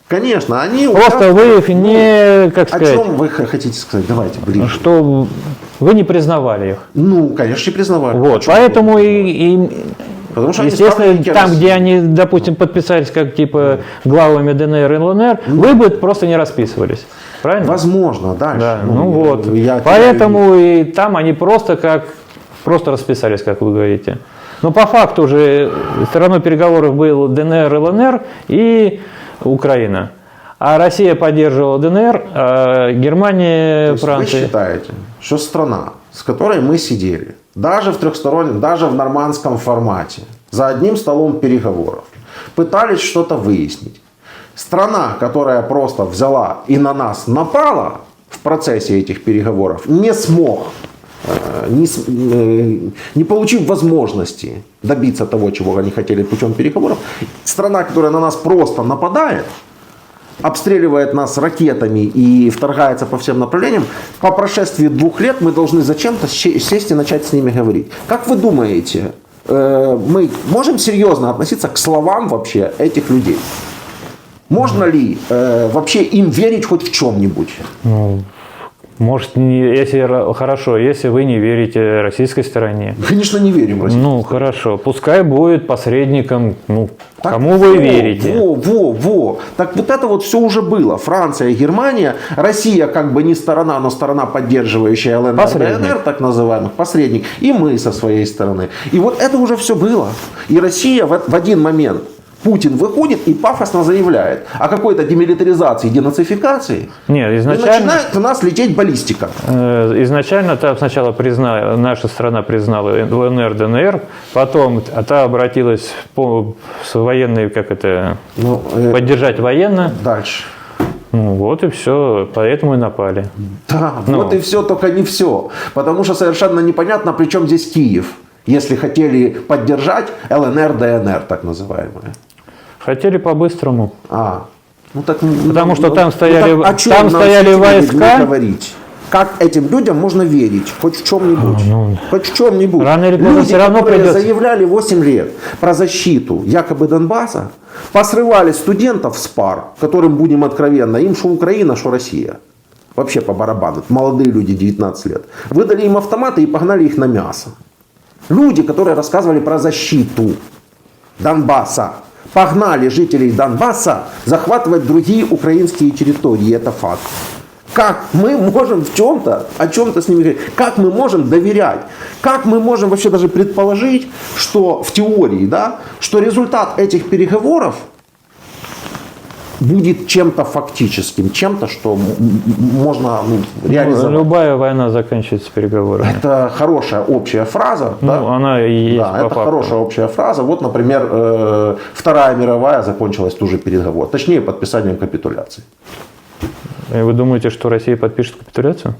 Конечно, они... Просто вы их не, как О сказать, чем вы хотите сказать? Давайте ближе. что вы не признавали их. Ну, конечно, признавали. Вот, Почему? поэтому и Потому что они естественно, ставленники там, России. где они, допустим, подписались как типа главами ДНР и ЛНР, вы бы просто не расписывались. Правильно? Возможно, дальше. Да, ну вот. я- Поэтому и там они просто расписались, как вы говорите. Но по факту уже стороной переговоров был ДНР, ЛНР и Украина. А Россия поддерживала ДНР, а Германия, То есть вы Франция. считаете, что страна, с которой мы сидели, даже в трехстороннем, даже в нормандском формате, за одним столом переговоров, пытались что-то выяснить. Страна, которая просто взяла и на нас напала в процессе этих переговоров, не смог, не получив возможности добиться того, чего они хотели путем переговоров, страна, которая на нас просто нападает, обстреливает нас ракетами и вторгается по всем направлениям, по прошествии 2 лет мы должны зачем-то сесть и начать с ними говорить. Как вы думаете, мы можем серьезно относиться к словам вообще этих людей? Можно ли вообще им верить хоть в чем-нибудь? Ну, может, если вы не верите российской стороне. Конечно, не верим в Россию. Ну, хорошо. Пускай будет посредником, Так кому вы верите. Во. Так вот это вот все уже было. Франция, Германия, Россия как бы не сторона, но сторона, поддерживающая ЛНР, Посредник. ДНР, так называемых, посредник. И мы со своей стороны. И вот это уже все было. И Россия в один момент, Путин выходит и пафосно заявляет о какой-то демилитаризации, денацификации. Нет, И изначально... начинает у нас лететь баллистика. Изначально там сначала наша страна признала ЛНР, ДНР, потом та обратилась с военной, поддержать военно. Дальше. Ну вот и все, поэтому и напали. Да, Ну. вот и все, только не все. Потому что совершенно непонятно, при чем здесь Киев, если хотели поддержать ЛНР, ДНР, так называемые. Хотели по-быстрому. Потому что там стояли стояли войска. Говорить? Как этим людям можно верить? Хоть в чем-нибудь. Хоть в чем-нибудь. Рано или поздно Люди, все равно которые придется. заявляли 8 лет про защиту якобы Донбасса, посрывали студентов с пар, которым, будем откровенно, им что Украина, что Россия. Вообще по барабану. Молодые люди, 19 лет. Выдали им автоматы и погнали их на мясо. Люди, которые рассказывали про защиту Донбасса, погнали жителей Донбасса захватывать другие украинские территории. Это факт. Как мы можем в чем-то, о чем-то с ними говорить? Как мы можем доверять? Как мы можем вообще даже предположить, что в теории, да, что результат этих переговоров будет чем-то фактическим, чем-то, что можно реализовать? Любая война заканчивается переговорами. Это хорошая общая фраза. Ну, да? она и есть Да, по это факту. хорошая общая фраза. Вот, например, Вторая мировая закончилась тоже переговор. Точнее, подписанием капитуляции. И вы думаете, что Россия подпишет капитуляцию?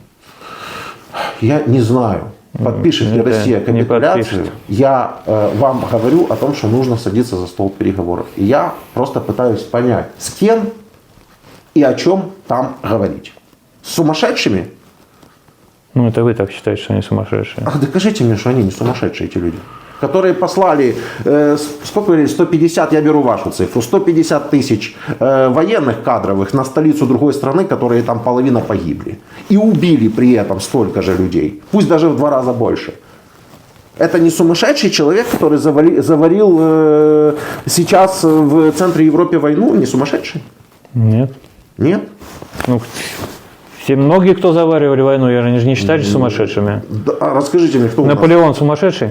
Я не знаю, подпишет ли Это Россия не капитуляцию. подпишет. Я вам говорю о том, что нужно садиться за стол переговоров. И я просто пытаюсь понять, с кем и о чем там говорить. С сумасшедшими? Ну, это вы так считаете, что они сумасшедшие. А докажите мне, что они не сумасшедшие, эти люди. Которые послали, сколько говорили, 150, я беру вашу цифру, 150 тысяч военных кадровых на столицу другой страны, которые там половина погибли. И убили при этом столько же людей. Пусть даже в 2 раза больше. Это не сумасшедший человек, который заварил сейчас в центре Европы войну? Не сумасшедший? Нет. Нет? Ну, все многие, кто заваривали войну, они же не считали сумасшедшими. Да, а расскажите мне, кто у нас? Наполеон сумасшедший?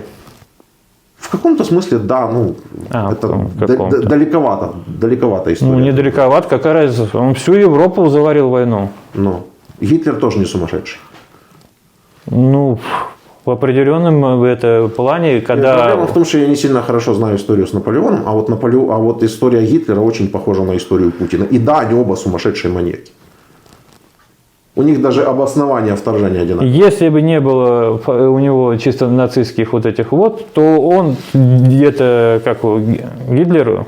В каком-то смысле, да, ну, это в каком-то. далековато история. Ну, недалековато, какая разница? Он всю Европу заварил войну. Но Гитлер тоже не сумасшедший. Ну, в определенном плане, когда... Проблема в том, что я не сильно хорошо знаю историю с Наполеоном, а вот история Гитлера очень похожа на историю Путина. И да, они оба сумасшедшие маньяки. У них даже обоснование вторжения одинаковое. Если бы не было у него чисто нацистских вот этих вот, то он где-то, как Гитлеру,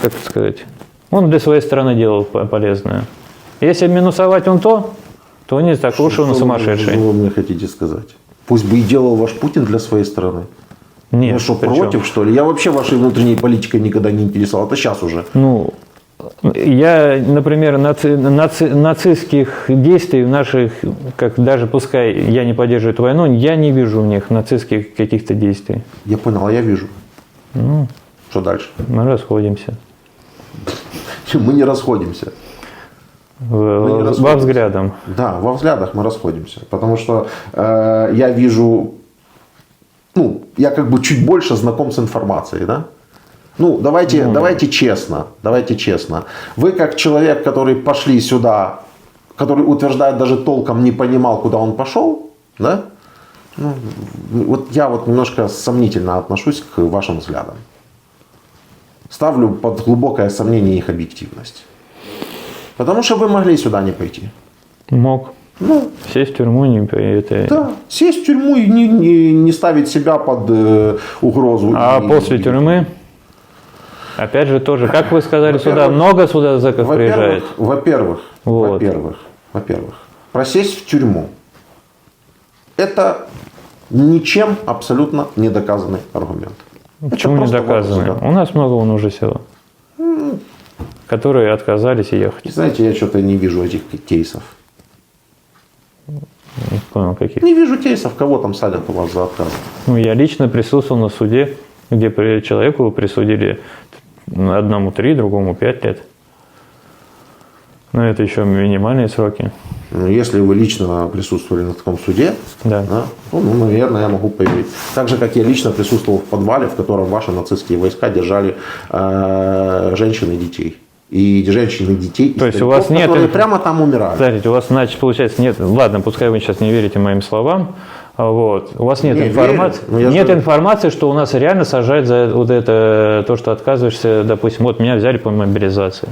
как сказать, он для своей страны делал полезное. Если минусовать он то не так уж он сумасшедший. Что вы мне хотите сказать? Пусть бы и делал ваш Путин для своей страны. Нет, Ну что, ты против, чё? что ли? Я вообще вашей внутренней политикой никогда не интересовал. Это сейчас уже. Ну, я, например, нацистских действий в наших, как даже пускай я не поддерживаю эту войну, я не вижу в них нацистских каких-то действий. Я понял, а я вижу. Ну, Что дальше? мы расходимся Мы не расходимся. во взглядам. Да, во взглядах мы расходимся. Потому что я вижу, ну, я как бы чуть больше знаком с информацией, да? Ну, давайте честно. Вы как человек, который пошли сюда, который утверждает, даже толком не понимал, куда он пошел, да? Ну, вот я вот немножко сомнительно отношусь к вашим взглядам. Ставлю под глубокое сомнение их объективность. Потому что вы могли сюда не пойти. Мог. Ну, Сесть в тюрьму, это... да, сесть в тюрьму и не ставить себя под угрозу. А после тюрьмы, опять же, тоже, как вы сказали, сюда много сюда зэков приезжает. Во-первых, Вот. просесть в тюрьму – это ничем абсолютно не доказанный аргумент. Почему не просто доказаны? вопрос, да. У нас много вон уже села, которые отказались ехать. Знаете, я что-то не вижу этих кейсов. Не понял, каких. Не вижу кейсов, кого там садят у вас за отказ. Ну, я лично присутствовал на суде, где человеку присудили одному 3, другому 5 лет. Но это еще минимальные сроки. Ну, если вы лично присутствовали на таком суде, Да. ну, наверное, я могу поверить. Так же, как я лично присутствовал в подвале, в котором ваши нацистские войска держали женщин и детей. И женщин и детей, То есть у вас нет... которые прямо там умирали. Смотрите, у вас, значит, получается, нет... Ладно, пускай вы сейчас не верите моим словам. Вот. У вас нет Не, информации, верю, но я нет же- информации, что у нас реально сажают за вот это, то, что отказываешься, допустим, вот меня взяли по мобилизации.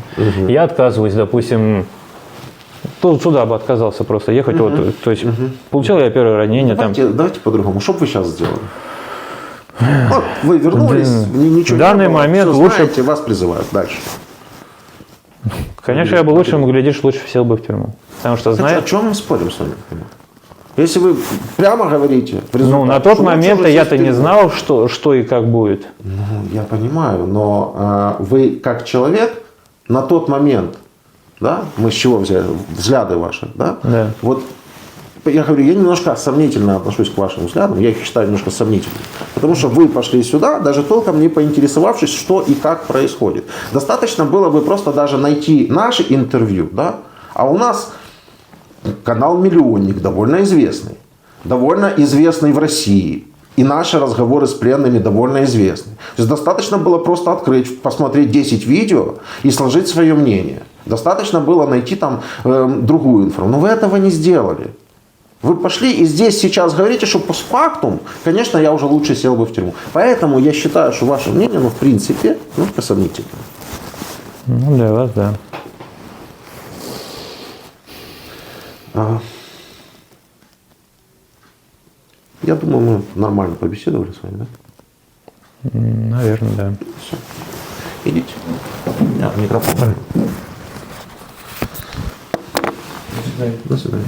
Я отказываюсь, допустим, сюда бы отказался просто ехать. Вот, то есть получил я первое ранение. Давайте по-другому. Что бы вы сейчас сделали? Вот вы вернулись, ничего в данный не было, момент всё лучше- знаете, вас призывают дальше. Конечно, я бы лучше, глядишь, лучше сел бы в тюрьму. Потому что, О знаешь, чем мы спорим с вами? Если вы прямо говорите, в результате, ну, на тот что лучше момент уже я-то сесть в не тюрьму. знал, что и как будет. Ну, я понимаю, но вы как человек на тот момент, да, мы с чего взяли, взгляды ваши, да? Да. Вот я говорю, я немножко сомнительно отношусь к вашим взглядам, я их считаю немножко сомнительными. Потому что вы пошли сюда, даже толком не поинтересовавшись, что и как происходит. Достаточно было бы просто даже найти наши интервью, да, а у нас Канал «Миллионник» довольно известный в России. И наши разговоры с пленными довольно известны. То есть достаточно было просто открыть, посмотреть 10 видео и сложить свое мнение. Достаточно было найти там другую информацию. Но вы этого не сделали. Вы пошли и здесь сейчас говорите, что постфактум, конечно, я уже лучше сел бы в тюрьму. Поэтому я считаю, что ваше мнение, в принципе, немножко сомнительно. Ну, для вас, да. Я думаю, мы нормально побеседовали с вами, да? Наверное, да. Все. Идите. Микрофон. До свидания.